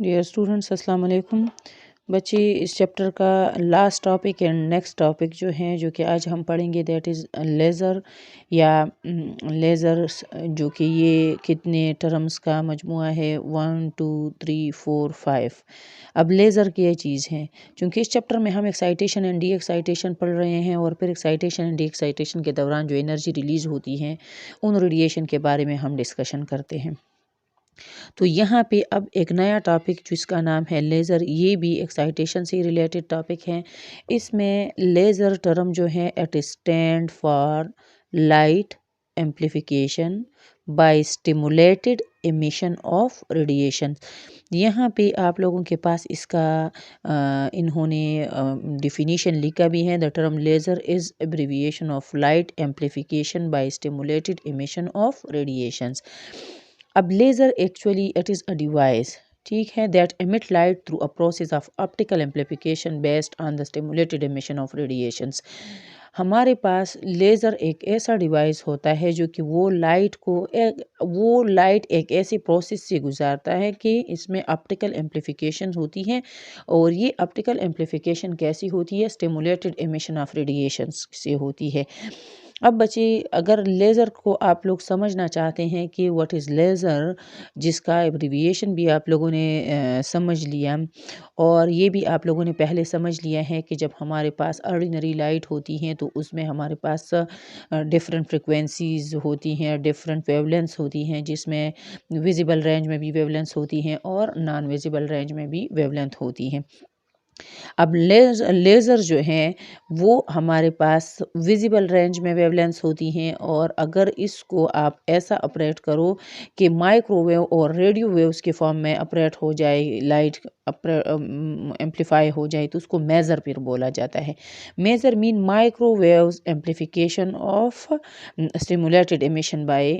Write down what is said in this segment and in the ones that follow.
Dear students अस्सलाम वालेकुम। बच्चे इस चैप्टर का last topic and next topic जो हैं जो कि आज हम पढ़ेंगे दैट इज़ लेज़र या लेज़र, जो कि ये कितने टर्म्स का मजमुआ है 1 2 3 4 5। अब लेज़र की ये चीज़ है, क्योंकि इस चैप्टर में हम एक्साइटेशन एंड डी एक्साइटेशन पढ़ रहे हैं और फिर एक्साइटेशन एंड डी एक्साइटेशन के दौरान जो एनर्जी रिलीज़ होती है उन रेडिएशन के बारे में हम डिस्कशन करते हैं। तो यहाँ पे अब एक नया टॉपिक जिसका नाम है लेज़र, ये भी एक्साइटेशन से रिलेटेड टॉपिक है। इसमें लेज़र टर्म जो है it stand for light amplification by stimulated emission of radiation. यहाँ पे आप लोगों के पास इसका इन्होंने डिफिनीशन लिखा भी है। The term laser is abbreviation of light amplification by stimulated emission of radiations. अब laser actually it is a device, ठीक है, that emit light through a process of optical amplification based on the stimulated emission of radiations. हमारे पास laser एक ऐसा device होता है जो कि वो लाइट एक ऐसी प्रोसेस से गुजारता है कि इसमें ऑप्टिकल एम्प्लीफिकेशन होती है। और ये ऑप्टिकल एम्प्लीफिकेशन कैसी होती है? स्टिमुलेटेड एमिशन ऑफ रेडिएशंस से होती है। अब बच्चे, अगर लेज़र को आप लोग समझना चाहते हैं कि व्हाट इज़ लेज़र, जिसका एब्रिविएशन भी आप लोगों ने समझ लिया, और ये भी आप लोगों ने पहले समझ लिया है कि जब हमारे पास ऑर्डिनरी लाइट होती हैं तो उसमें हमारे पास डिफरेंट फ्रिक्वेंसीज़ होती हैं, डिफरेंट वेवलेंथ्स होती हैं, जिसमें विजिबल रेंज में भी वेवलेंथ्स होती हैं और नॉन विजिबल रेंज में भी वेवलेंथ होती हैं। अब लेज़र जो हैं वो हमारे पास विजिबल रेंज में वेवलेंथ्स होती हैं, और अगर इसको आप ऐसा ऑपरेट करो कि माइक्रोवेव और रेडियो वेव्स के फॉर्म में ऑपरेट हो जाए, लाइट एम्प्लीफाई हो जाए, तो उसको मेज़र फिर बोला जाता है। Measure mean microwaves amplification of stimulated emission by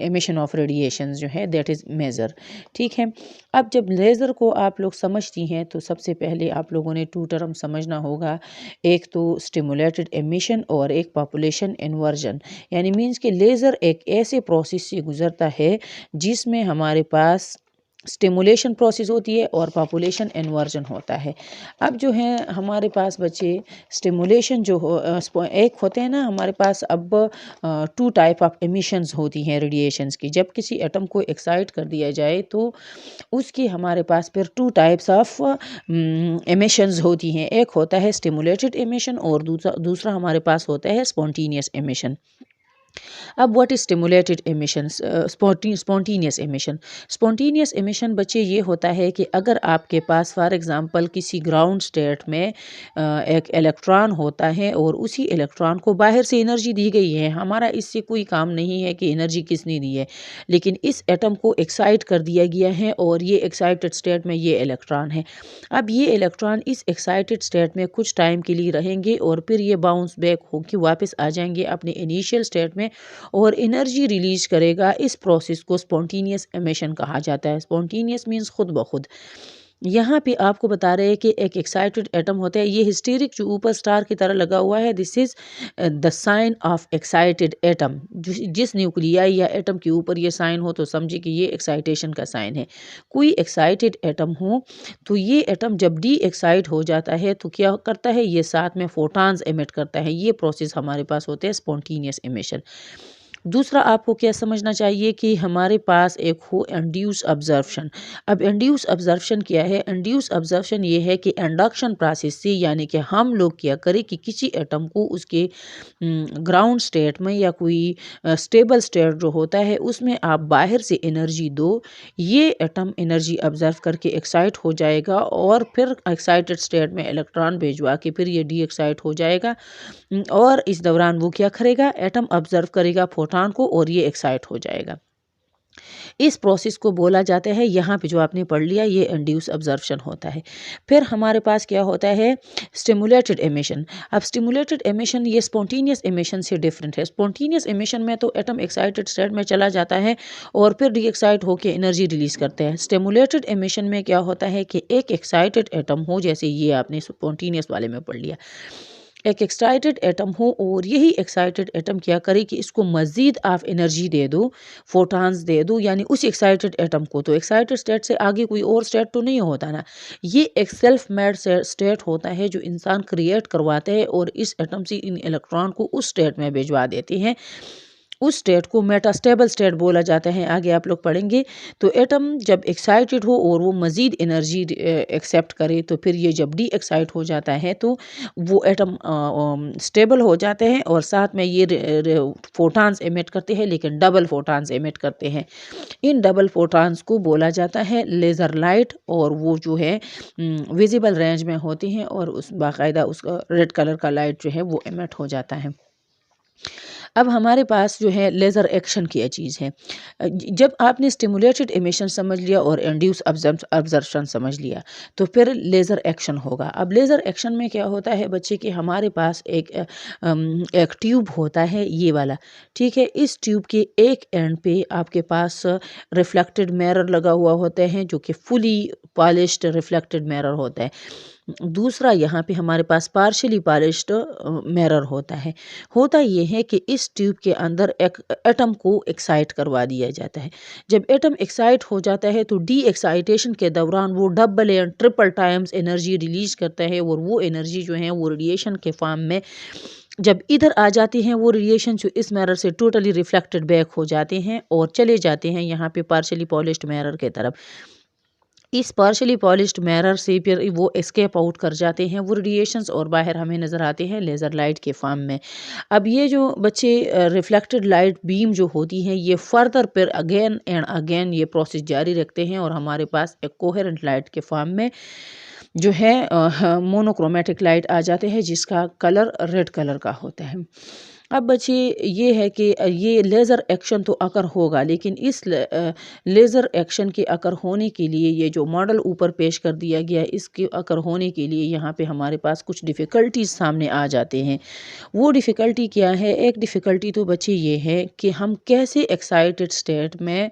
emission of radiations जो है दैट इज़ मेज़र, ठीक है। अब जब लेज़र को आप लोग समझती हैं तो सबसे पहले आप लोगों ने टू टर्म समझना होगा। एक तो स्टिमुलेटेड एमिशन और एक पॉपुलेशन इन्वर्जन। यानी मीन्स कि लेज़र एक ऐसे प्रोसेस से गुजरता है जिसमें हमारे पास स्टिमुलेशन प्रोसेस होती है और पॉपुलेशन इन्वर्जन होता है। अब जो है हमारे पास बच्चे स्टिमुलेशन जो एक होते हैं ना हमारे पास, अब टू टाइप ऑफ एमिशंस होती हैं रेडिएशंस की। जब किसी एटम को एक्साइट कर दिया जाए तो उसकी हमारे पास फिर टू टाइप्स ऑफ एमिशंस होती हैं। एक होता है स्टिमुलेटेड एमिशन और दूसरा हमारे पास होता है स्पॉन्टेनियस एमिशन। अब what is stimulated emission? Spontaneous emission. Spontaneous emission बच्चे ये होता है कि अगर आपके पास फॉर एग्जांपल किसी ग्राउंड स्टेट में एक इलेक्ट्रॉन होता है और उसी इलेक्ट्रॉन को बाहर से एनर्जी दी गई है, हमारा इससे कोई काम नहीं है कि एनर्जी किसने दी है, लेकिन इस एटम को एक्साइट कर दिया गया है और ये एक्साइटेड स्टेट में ये इलेक्ट्रॉन है। अब ये इलेक्ट्रॉन इस एक्साइटेड स्टेट में कुछ टाइम के लिए रहेंगे और फिर ये बाउंस बैक होकर वापस आ जाएंगे अपने इनिशियल स्टेट में और एनर्जी रिलीज करेगा। इस प्रोसेस को स्पॉन्टेनियस एमिशन कहा जाता है। स्पॉन्टेनियस मीन्स खुद ब खुद। यहाँ पे आपको बता रहे हैं कि एक एक्साइटेड एटम होता है, ये हिस्टेरिक जो ऊपर स्टार की तरह लगा हुआ है, this is the sign of excited atom. जिस न्यूक्लियाई या एटम के ऊपर ये साइन हो तो समझे कि ये एक्साइटेशन का साइन है। कोई एक्साइटेड एटम हो तो ये एटम जब डी एक्साइट हो जाता है तो क्या करता है, ये साथ में फोटॉन्स एमिट करता है। ये प्रोसेस हमारे पास होते हैं स्पॉन्टेनियस एमिशन। दूसरा आपको क्या समझना चाहिए कि हमारे पास एक हो इंड्यूस ऑब्जर्प्शन। अब इंड्यूस ऑब्जर्प्शन क्या है? इंड्यूस ऑब्जर्प्शन ये है कि इंडक्शन प्रोसेस से, यानी कि हम लोग क्या करें कि किसी एटम को उसके ग्राउंड स्टेट में या कोई स्टेबल स्टेट जो होता है उसमें आप बाहर से एनर्जी दो, ये एटम एनर्जी ऑब्जर्व करके एक्साइट हो जाएगा और फिर एक्साइटेड स्टेट में इलेक्ट्रॉन भेजवा के फिर ये डी एक्साइट हो जाएगा। और इस दौरान वो क्या करेगा, एटम ऑब्जर्व करेगा फोटॉन को और ये एक्साइट हो जाएगा। इस प्रोसेस को बोला जाता है, यहाँ पे जो आपने पढ़ लिया, ये इंड्यूस ऑब्जर्प्शन होता है। फिर हमारे पास क्या होता है, स्टिमुलेटेड एमिशन। अब स्टिमुलेटेड एमिशन ये स्पॉन्टेनियस एमिशन से डिफरेंट है। स्पॉन्टेनियस एमिशन में तो एटम एक्साइटेड स्टेट में चला जाता है और फिर डी एक्साइट होकर एनर्जी रिलीज करते हैं। स्टिमुलेटेड एमिशन में क्या होता है कि एक एक्साइटेड एटम हो, जैसे ये आपने स्पॉन्टेनियस वाले में पढ़ लिया, एक एक्साइटेड एटम हो और यही एक्साइटेड एटम क्या करे कि इसको मज़ीद आप एनर्जी दे दो, फोटॉन्स दे दो, यानी उस एक्साइटेड एटम को। तो एक्साइटेड स्टेट से आगे कोई और स्टेट तो नहीं होता ना, ये एक सेल्फ मेड स्टेट होता है जो इंसान क्रिएट करवाते हैं और इस एटम से इन इलेक्ट्रॉन को उस स्टेट में भिजवा देते हैं। उस स्टेट को मेटास्टेबल स्टेट बोला जाता है, आगे आप लोग पढ़ेंगे। तो एटम जब एक्साइटेड हो और वो मज़ीद एनर्जी एक्सेप्ट करे, तो फिर ये जब डी एक्साइट हो जाता है तो वो एटम स्टेबल हो जाते हैं और साथ में ये फोटॉन्स एमिट करते हैं, लेकिन डबल फोटॉन्स एमिट करते हैं। इन डबल फोटॉन्स को बोला जाता है लेज़र लाइट, और वो जो है विजिबल रेंज में होती हैं और उस बाकायदा उसका रेड कलर का लाइट जो है वो एमिट हो जाता है। अब हमारे पास जो है लेज़र एक्शन की चीज़ है। जब आपने स्टिमुलेटेड एमिशन समझ लिया और इंड्यूस अब्जर्प्शन समझ लिया, तो फिर लेज़र एक्शन होगा। अब लेज़र एक्शन में क्या होता है बच्चे कि हमारे पास एक ट्यूब होता है, ये वाला, ठीक है। इस ट्यूब के एक एंड पे आपके पास रिफ्लेक्टेड मिरर लगा हुआ होता है, जो कि फुली पॉलिश्ड रिफ्लेक्टेड मिरर होता है। दूसरा यहाँ पे हमारे पास पार्शियली पॉलिश्ड मिरर होता है। होता ये है कि इस ट्यूब के अंदर एक एटम को एक्साइट करवा दिया जाता है। जब एटम एक्साइट हो जाता है तो डी एक्साइटेशन के दौरान वो डबल या ट्रिपल टाइम्स एनर्जी रिलीज करता है, और वो एनर्जी जो है वो रेडिएशन के फॉर्म में जब इधर आ जाती हैं, वो रेडिएशन जो इस मिरर से टोटली रिफ्लेक्टेड बैक हो जाते हैं और चले जाते हैं यहाँ पे पार्शियली पॉलिश्ड मिरर के तरफ। इस पार्शियली पॉलिश्ड मिरर से फिर वो एस्केप आउट कर जाते हैं वो रेडिएशंस, और बाहर हमें नज़र आते हैं लेज़र लाइट के फॉर्म में। अब ये जो बच्चे रिफ्लेक्टेड लाइट बीम जो होती हैं, ये फर्दर फिर अगेन एंड अगेन ये प्रोसेस जारी रखते हैं और हमारे पास एक कोहेरेंट लाइट के फॉर्म में जो है मोनोक्रोमेटिक लाइट आ जाते हैं, जिसका कलर रेड कलर का होता है। अब बच्चे ये है कि ये लेज़र एक्शन तो अकर होगा, लेकिन इस लेज़र एक्शन के अकर होने के लिए ये जो मॉडल ऊपर पेश कर दिया गया, इसके अकर होने के लिए यहाँ पे हमारे पास कुछ डिफ़िकल्टीज सामने आ जाते हैं। वो डिफ़िकल्टी क्या है? एक डिफ़िकल्टी तो बच्चे ये है कि हम कैसे एक्साइटेड स्टेट में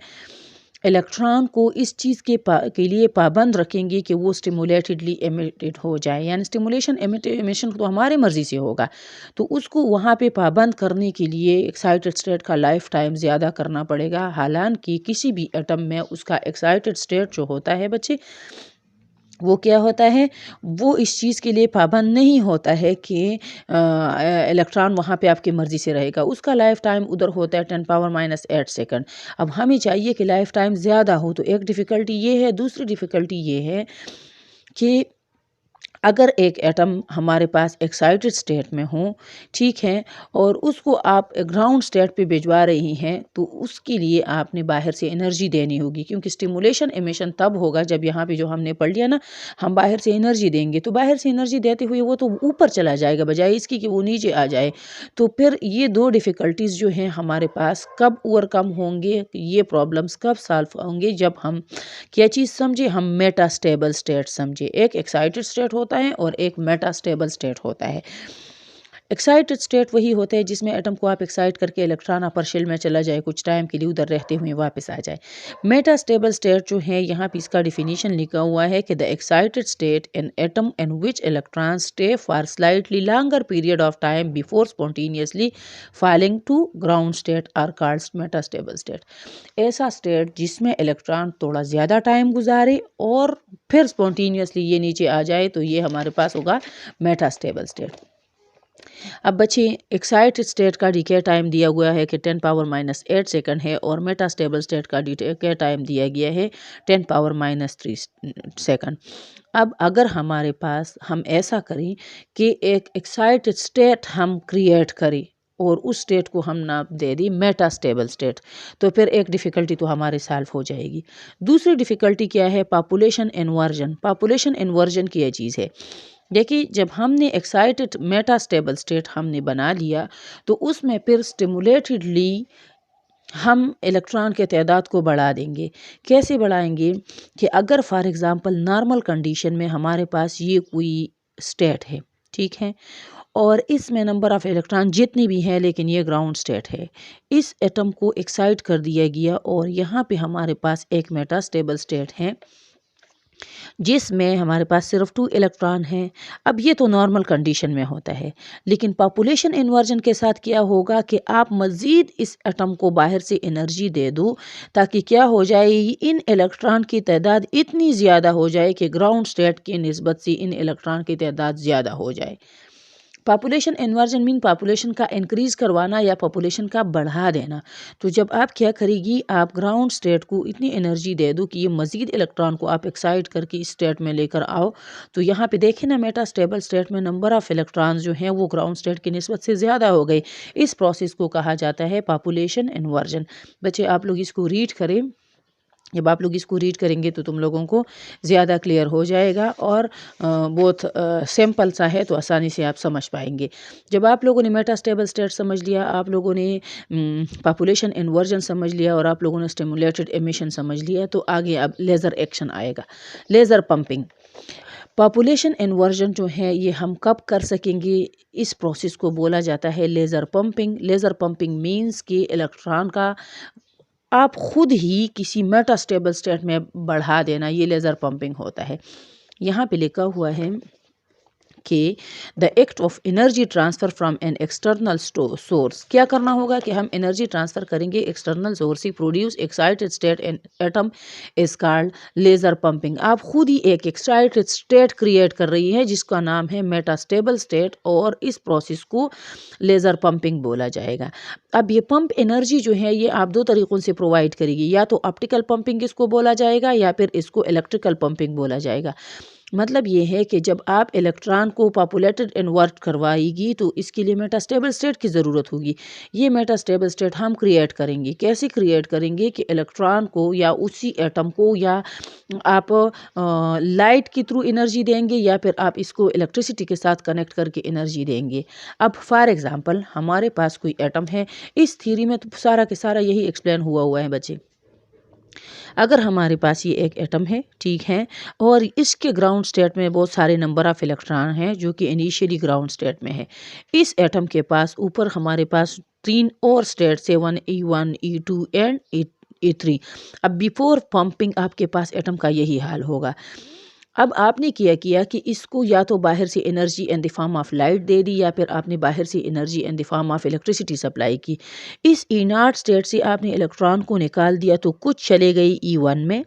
इलेक्ट्रॉन को इस चीज़ के लिए पाबंद रखेंगे कि वो स्टिमुलेटेडली एमिटेड हो जाए, यानी स्टिमुलेशन एमिशन तो हमारे मर्ज़ी से होगा, तो उसको वहाँ पे पाबंद करने के लिए एक्साइटेड स्टेट का लाइफ टाइम ज़्यादा करना पड़ेगा। हालांकि किसी भी एटम में उसका एक्साइटेड स्टेट जो होता है बच्चे, वो क्या होता है, वो इस चीज़ के लिए पाबंद नहीं होता है कि इलेक्ट्रॉन वहाँ पे आपकी मर्ज़ी से रहेगा। उसका लाइफ टाइम उधर होता है 10⁻⁸ सेकंड। अब हमें चाहिए कि लाइफ टाइम ज़्यादा हो, तो एक डिफ़िकल्टी ये है। दूसरी डिफ़िकल्टी ये है कि अगर एक एटम हमारे पास एक्साइटेड स्टेट में हो, ठीक है, और उसको आप ग्राउंड स्टेट पे भिजवा रही हैं, तो उसके लिए आपने बाहर से एनर्जी देनी होगी, क्योंकि स्टिमुलेशन एमिशन तब होगा जब यहाँ पे जो हमने पढ़ लिया ना, हम बाहर से एनर्जी देंगे, तो बाहर से एनर्जी देते हुए वो तो ऊपर चला जाएगा बजाय इसकी कि वो नीचे आ जाए। तो फिर ये दो डिफ़िकल्टीज़ जो हैं हमारे पास कब ओवरकम होंगे, ये प्रॉब्लम्स कब सॉल्व होंगे, जब हम क्या चीज़ समझे, हम मेटास्टेबल स्टेट समझे। एक एक्साइटेड स्टेट होता है और एक मेटास्टेबल स्टेट होता है। एक्साइटेड स्टेट वही होता है जिसमें एटम को आप एक्साइट करके इलेक्ट्रॉन अपर शेल में चला जाए, कुछ टाइम के लिए उधर रहते हुए वापस आ जाए। मेटास्टेबल स्टेट जो है, यहाँ पे इसका डिफिनीशन लिखा हुआ है कि the excited state in atom in which electron stay for slightly longer period of time before spontaneously falling to ground state are called metastable state. ऐसा स्टेट जिसमें इलेक्ट्रॉन थोड़ा ज़्यादा टाइम गुजारे और फिर स्पॉन्टेनियसली ये नीचे आ जाए, तो ये हमारे पास होगा मेटास्टेबल स्टेट। अब बच्चे एक्साइटेड स्टेट का डीके टाइम दिया हुआ है कि 10⁻⁸ सेकंड है, और मेटास्टेबल स्टेट का डीके टाइम दिया गया है 10⁻³ सेकंड। अब अगर हमारे पास हम ऐसा करें कि एक एक्साइटेड स्टेट हम क्रिएट करें और उस स्टेट को हम नाम दे दी मेटास्टेबल स्टेट, तो फिर एक डिफ़िकल्टी तो हमारे सॉल्व हो जाएगी। दूसरी डिफ़िकल्टी क्या है? Population inversion. पॉपुलेशन इन्वर्जन की यह चीज़ है, देखिए, जब हमने एक्साइटेड मेटास्टेबल स्टेट हमने बना लिया, तो उसमें फिर स्टिमुलेटेडली हम इलेक्ट्रॉन के तादाद को बढ़ा देंगे। कैसे बढ़ाएंगे कि अगर फॉर एग्ज़ाम्पल नॉर्मल कंडीशन में हमारे पास ये कोई स्टेट है, ठीक है, और इसमें नंबर ऑफ़ इलेक्ट्रॉन जितनी भी हैं, लेकिन ये ग्राउंड स्टेट है। इस एटम को एक्साइट कर दिया गया और यहाँ पे हमारे पास एक मेटास्टेबल स्टेट है। जिसमें हमारे पास सिर्फ 2 इलेक्ट्रॉन हैं। अब ये तो नॉर्मल कंडीशन में होता है, लेकिन पॉपुलेशन इन्वर्जन के साथ क्या होगा कि आप मज़ीद इस एटम को बाहर से एनर्जी दे दो, ताकि क्या हो जाए, इन इलेक्ट्रॉन की तादाद इतनी ज़्यादा हो जाए कि ग्राउंड स्टेट की निस्बत से इन इलेक्ट्रॉन की तादाद ज़्यादा हो जाए। पॉपुलेशन इन्वर्जन मीन पॉपुलेशन का इंक्रीज़ करवाना या पॉपुलेशन का बढ़ा देना। तो जब आप क्या करेगी, आप ग्राउंड स्टेट को इतनी एनर्जी दे दो कि ये मज़ीद इलेक्ट्रॉन को आप एक्साइट करके इस स्टेट में लेकर आओ। तो यहाँ पे देखें ना, मेटा स्टेबल स्टेट में नंबर ऑफ़ इलेक्ट्रॉन्स जो हैं वो ग्राउंड स्टेट की निस्बत से ज़्यादा हो गए। इस प्रोसेस को कहा जाता है पॉपुलेशन इन्वर्जन। बच्चे आप लोग इसको रीड करें। जब आप लोग इसको रीड करेंगे तो तुम लोगों को ज़्यादा क्लियर हो जाएगा, और बहुत सिंपल सा है, तो आसानी से आप समझ पाएंगे। जब आप लोगों ने मेटास्टेबल स्टेट समझ लिया, आप लोगों ने पॉपुलेशन इन्वर्जन समझ लिया, और आप लोगों ने स्टिमुलेटेड एमिशन समझ लिया, तो आगे अब लेज़र एक्शन आएगा, लेज़र पंपिंग। पॉपुलेशन इन्वर्जन जो है ये हम कब कर सकेंगे, इस प्रोसेस को बोला जाता है laser pumping. Laser pumping means कि इलेक्ट्रॉन का आप खुद ही किसी मेटास्टेबल स्टेट में बढ़ा देना, ये लेज़र पंपिंग होता है। यहाँ पे लिखा हुआ है कि the act of energy transfer from an external source. क्या करना होगा कि हम एनर्जी ट्रांसफ़र करेंगे एक्सटर्नल सोर्स से, produce excited state in atom is called laser pumping. आप खुद ही एक एक्साइटेड स्टेट क्रिएट कर रही है जिसका नाम है मेटास्टेबल स्टेट, और इस प्रोसेस को लेज़र पंपिंग बोला जाएगा। अब ये पंप एनर्जी जो है ये आप 2 तरीक़ों से प्रोवाइड करेगी, या तो ऑप्टिकल पंपिंग इसको बोला जाएगा, या फिर इसको इलेक्ट्रिकल पंपिंग बोला जाएगा। मतलब ये है कि जब आप इलेक्ट्रॉन को पॉपुलेटेड इन्वर्ट करवाएगी तो इसके लिए मेटास्टेबल स्टेट की ज़रूरत होगी। ये मेटास्टेबल स्टेट हम क्रिएट करेंगे। कैसे क्रिएट करेंगे कि इलेक्ट्रॉन को या उसी एटम को, या आप लाइट के थ्रू एनर्जी देंगे, या फिर आप इसको इलेक्ट्रिसिटी के साथ कनेक्ट करके एनर्जी देंगे। अब फॉर एग्ज़ाम्पल हमारे पास कोई एटम है, इस थ्योरी में तो सारा के सारा यही एक्सप्लेन हुआ है बच्चे। अगर हमारे पास ये एक एटम है, ठीक है, और इसके ग्राउंड स्टेट में बहुत सारे नंबर ऑफ़ इलेक्ट्रॉन हैं जो कि इनिशियली ग्राउंड स्टेट में है। इस एटम के पास ऊपर हमारे पास 3 और स्टेट्स है, 1 E1 E2 एंड E3। अब बिफोर पंपिंग आपके पास एटम का यही हाल होगा। अब आपने क्या किया कि इसको या तो बाहर से energy in the form of light दे दी, या फिर आपने बाहर से energy in the form of electricity supply की। इस इनर्ट स्टेट से आपने इलेक्ट्रॉन को निकाल दिया, तो कुछ चले गई E1 में,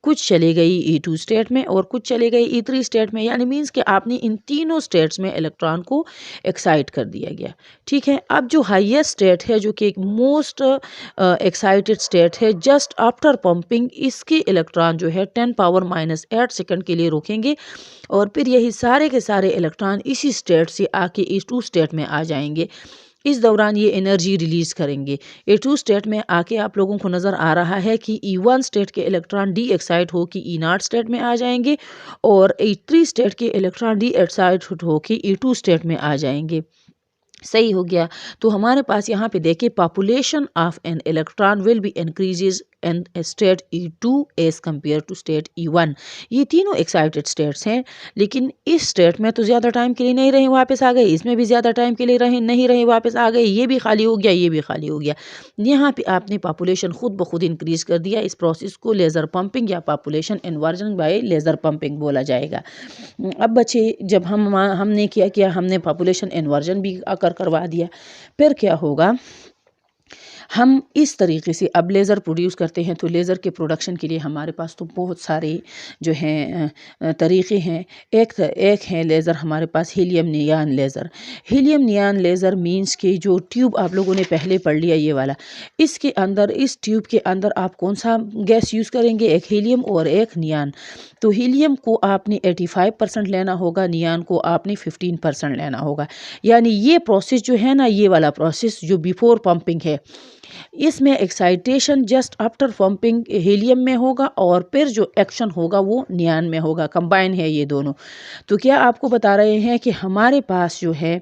कुछ चले गई E2 स्टेट में, और कुछ चले गई E3 स्टेट में। यानी मीन्स कि आपने इन तीनों स्टेट्स में इलेक्ट्रॉन को एक्साइट कर दिया गया। ठीक है, अब जो हाईएस्ट स्टेट है, जो कि एक मोस्ट एक्साइटेड स्टेट है, जस्ट आफ्टर पंपिंग इसके इलेक्ट्रॉन जो है 10⁻⁸ सेकंड के लिए रोकेंगे, और फिर यही सारे के सारे इलेक्ट्रॉन इसी स्टेट से आके E2 स्टेट में आ जाएंगे। इस दौरान ये एनर्जी रिलीज़ करेंगे। E2 स्टेट में आके आप लोगों को नज़र आ रहा है कि E1 स्टेट के इलेक्ट्रॉन डी एक्साइट हो कि E0 स्टेट में आ जाएंगे, और E3 स्टेट के इलेक्ट्रॉन डी एक्साइट हो कि E2 स्टेट में आ जाएंगे। सही हो गया। तो हमारे पास यहाँ पे देखिए, population of an electron will be increases in state E2 as compare to state E1। ये तीनों एक्साइटेड स्टेट्स हैं, लेकिन इस स्टेट में तो ज़्यादा टाइम के लिए नहीं रहे, वापस आ गए। इसमें भी ज़्यादा टाइम के लिए नहीं रहे, वापस आ गए। ये भी खाली हो गया, ये भी खाली हो गया। यहाँ पे आपने पॉपुलेशन खुद ब खुद इंक्रीज़ कर दिया। इस प्रोसेस को लेज़र पंपिंग या population inversion by laser pumping बोला जाएगा। अब बच्चे, जब हमने क्या किया, हमने पॉपुलेशन इन्वर्जन भी करवा दिया, फिर क्या होगा, हम इस तरीके से अब लेज़र प्रोड्यूस करते हैं। तो लेज़र के प्रोडक्शन के लिए हमारे पास तो बहुत सारे जो हैं तरीक़े हैं। एक है लेज़र हमारे पास helium neon laser. Helium neon laser means कि जो ट्यूब आप लोगों ने पहले पढ़ लिया ये वाला, इसके अंदर, इस ट्यूब के अंदर आप कौन सा गैस यूज़ करेंगे, एक हीलियम और एक नियॉन। तो हीलियम को आपने 85% लेना होगा, नियॉन को आपने 15% लेना होगा। यानी ये प्रोसेस जो है ना, ये वाला प्रोसेस जो बिफोर पंपिंग है, इसमें excitation just after pumping helium में होगा, और फिर जो एक्शन होगा वो नियॉन में होगा। कंबाइन है ये दोनों। तो क्या आपको बता रहे हैं कि हमारे पास जो है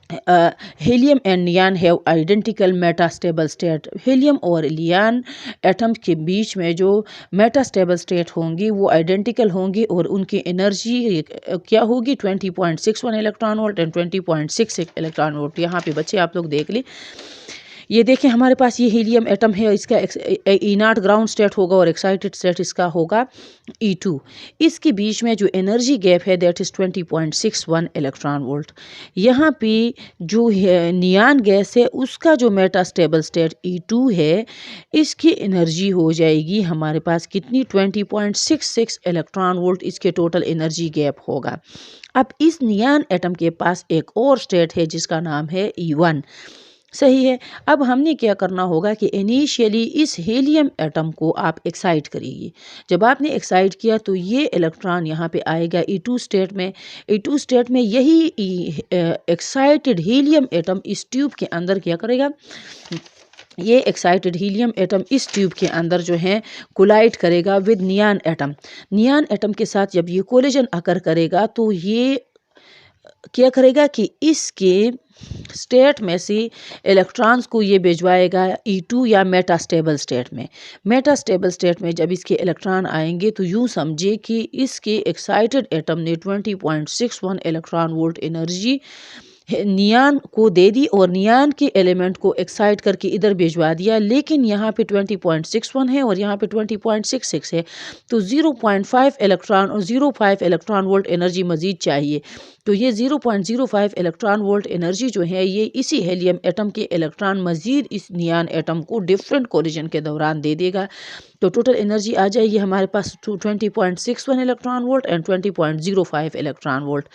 helium and neon have identical metastable state. Helium और नियॉन एटम्स के बीच में जो मेटास्टेबल स्टेट होंगी वो आइडेंटिकल होंगी, और उनकी एनर्जी क्या होगी, 20.61 electron volt and 20.66 electron volt. यहाँ पे बच्चे आप लोग देख लें, ये देखिए हमारे पास ये हीलियम एटम है, इसका E0 ग्राउंड स्टेट होगा और एक्साइटेड स्टेट इसका होगा E2। इसके बीच में जो एनर्जी गैप है दैट इज़ 20.61 इलेक्ट्रॉन वोल्ट। यहाँ पे जो नियान गैस है उसका जो मेटा स्टेबल स्टेट E2 है, इसकी एनर्जी हो जाएगी हमारे पास कितनी, 20.66 इलेक्ट्रॉन वोल्ट इसके टोटल एनर्जी गैप होगा। अब इस नियान एटम के पास एक और स्टेट है जिसका नाम है E1, सही है। अब हमने क्या करना होगा कि इनिशियली इस हीलियम एटम को आप एक्साइट करिए। जब आपने एक्साइट किया तो ये इलेक्ट्रॉन यहाँ पे आएगा E2 स्टेट में। E2 स्टेट में यही एक्साइटेड हीलियम एटम इस ट्यूब के अंदर क्या करेगा, ये एक्साइटेड हीलियम एटम इस ट्यूब के अंदर जो है कोलाइड करेगा विद नियान एटम। नियान एटम के साथ जब ये कोलिजन अकर करेगा तो ये क्या करेगा कि इसके स्टेट में से इलेक्ट्रॉन्स को ये भिजवाएगा E2 या मेटास्टेबल स्टेट में। मेटास्टेबल स्टेट में जब इसके इलेक्ट्रॉन आएंगे तो यूँ समझे कि इसके एक्साइटेड एटम ने 20.61 इलेक्ट्रॉन वोल्ट एनर्जी नियान को दे दी और नियान के एलिमेंट को एक्साइट करके इधर भिजवा दिया, लेकिन यहाँ पे 20.61 है और यहाँ पे 20.66 है, तो 0.5 इलेक्ट्रॉन और 0.5 इलेक्ट्रॉन वोल्ट एनर्जी मज़ीद चाहिए। तो ये 0.05 इलेक्ट्रॉन वोल्ट एनर्जी जो है ये इसी हीलियम एटम के इलेक्ट्रॉन मज़ीद इस नियान एटम को डिफरेंट कोलिजन के दौरान दे देगा। तो टोटल एनर्जी आ जाएगी हमारे पास 20.61 electron volt and 20.05 electron volt.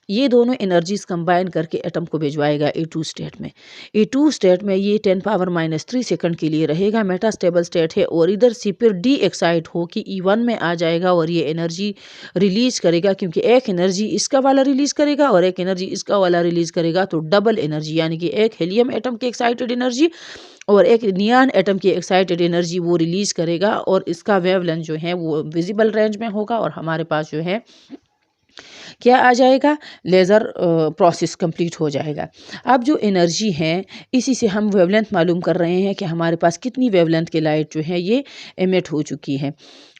ये दोनों एनर्जीज कंबाइन करके एटम को भिजवाएगा E2 स्टेट में। E2 स्टेट में ये 10⁻³ सेकंड के लिए रहेगा, मेटास्टेबल स्टेट है, और इधर से फिर डी एक्साइट हो कि E1 में आ जाएगा और ये एनर्जी रिलीज करेगा, क्योंकि एक एनर्जी इसका वाला रिलीज करेगा और एक एनर्जी इसका वाला रिलीज करेगा, तो डबल एनर्जी, यानी कि एक हीलियम एटम की एक्साइटेड एनर्जी और एक नियान एटम की एक्साइटेड एनर्जी वो रिलीज करेगा, और इसका वेवलेंथ जो है वो विजिबल रेंज में होगा और हमारे पास जो है क्या आ जाएगा, लेज़र प्रोसेस कंप्लीट हो जाएगा। अब जो एनर्जी है इसी से हम वेवलेंथ मालूम कर रहे हैं कि हमारे पास कितनी वेवलेंथ की लाइट जो है ये एमिट हो चुकी है।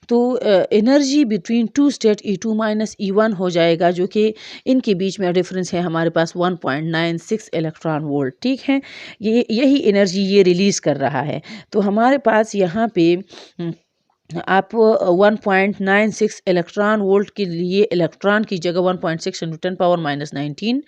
तो energy between two state E2 minus E1 हो जाएगा, जो कि इनके बीच में डिफरेंस है हमारे पास 1.96 इलेक्ट्रॉन वोल्ट, ठीक है। ये यही एनर्जी ये रिलीज़ कर रहा है। तो हमारे पास यहाँ पे आप 1.96 इलेक्ट्रॉन वोल्ट के लिए इलेक्ट्रॉन की जगह 1.6 × 10⁻⁻19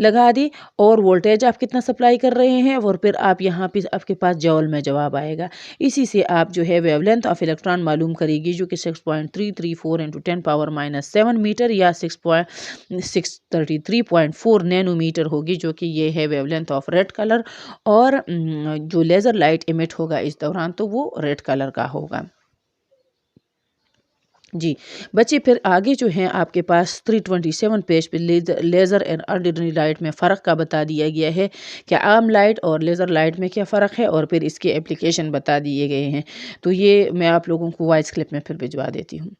लगा दी, और वोल्टेज आप कितना सप्लाई कर रहे हैं, और फिर आप यहाँ पे आपके पास जॉल में जवाब आएगा। इसी से आप जो है वेवलेंथ ऑफ इलेक्ट्रॉन मालूम करेगी, जो कि 6.334 × 10⁻⁷ मीटर या 633.4 नैनोमीटर होगी, जो कि ये है वेवलेंथ ऑफ रेड कलर। और जो लेज़र लाइट इमिट होगा इस दौरान तो वो रेड कलर का होगा। जी बच्चे, फिर आगे जो है आपके पास 327 पेज पे लेज़र एंड ऑर्डिनरी लाइट में फ़र्क का बता दिया गया है कि आम लाइट और लेज़र लाइट में क्या फ़र्क है, और फिर इसके एप्लीकेशन बता दिए गए हैं। तो ये मैं आप लोगों को वॉइस क्लिप में फिर भिजवा देती हूँ।